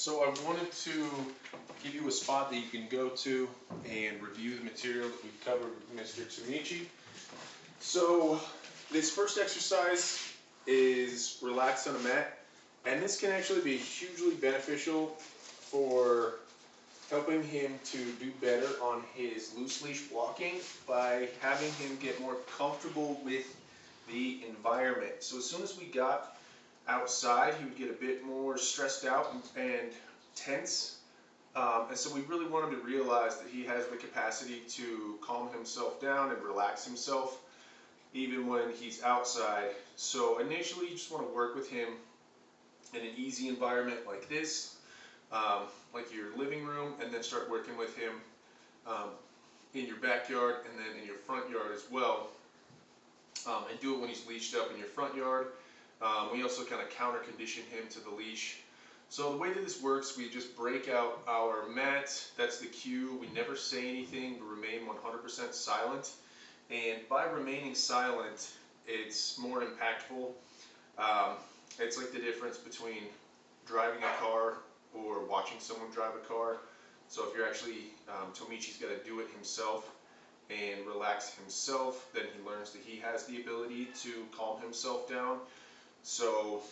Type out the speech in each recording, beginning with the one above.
So I wanted to give you a spot that you can go to and review the material that we've covered with Mr. Tomichi. So this first exercise is relax on a mat, and this can actually be hugely beneficial for helping him to do better on his loose leash walking by having him get more comfortable with the environment. So as soon as we got outside, he would get a bit more stressed out and tense. And so we really want him to realize that he has the capacity to calm himself down and relax himself even when he's outside. So initially you just want to work with him in an easy environment like this, like your living room, and then start working with him in your backyard and then in your front yard as well. And do it when he's leashed up in your front yard. We also kind of counter condition him to the leash. So the way that this works, we just break out our mat. That's the cue. We never say anything, but remain 100% silent. And by remaining silent, it's more impactful. It's like the difference between driving a car or watching someone drive a car. So if you're actually, Tomichi's got to do it himself and relax himself, then he learns that he has the ability to calm himself down. So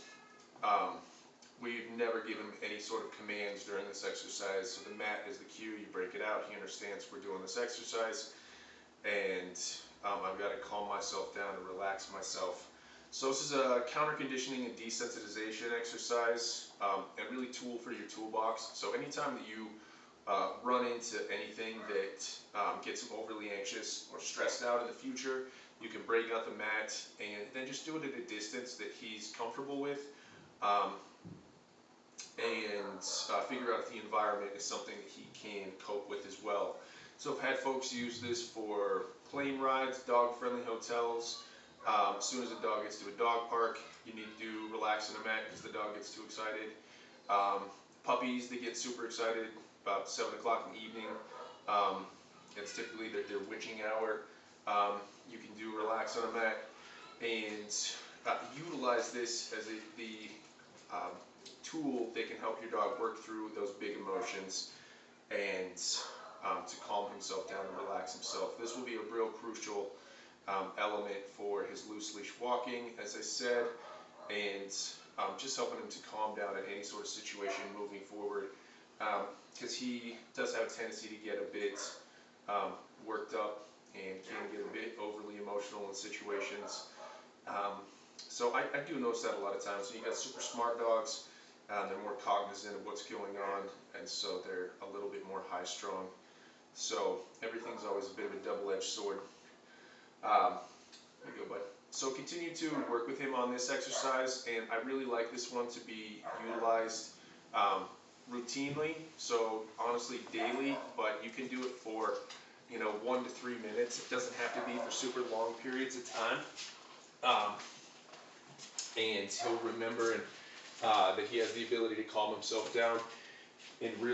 we've never given him any sort of commands during this exercise. So the mat is the cue. You break it out. He understands we're doing this exercise, and I've got to calm myself down and relax myself. So this is a counter conditioning and desensitization exercise, and really tool for your toolbox. So anytime that you run into anything that gets him overly anxious or stressed out in the future, you can break out the mat and then just do it at a distance that he's comfortable with, and figure out if the environment is something that he can cope with as well. So I've had folks use this for plane rides, dog-friendly hotels. As soon as the dog gets to a dog park, you need to relax in a mat because the dog gets too excited. Puppies, they get super excited about 7 o'clock in the evening. It's typically their witching hour. You can do relax on a mat and utilize this as the tool that can help your dog work through those big emotions and to calm himself down and relax himself. This will be a real crucial element for his loose leash walking, as I said, and just helping him to calm down in any sort of situation moving forward, because he does have a tendency to get a bit worked up and can get a bit overly emotional in situations. So I do notice that a lot of times. So you got super smart dogs, they're more cognizant of what's going on, and so they're a little bit more high-strung. So everything's always a bit of a double-edged sword. There you go, bud. So continue to work with him on this exercise, and I really like this one to be utilized routinely, so honestly daily, but you can do it for 1 to 3 minutes. It doesn't have to be for super long periods of time. And he'll remember that he has the ability to calm himself down and really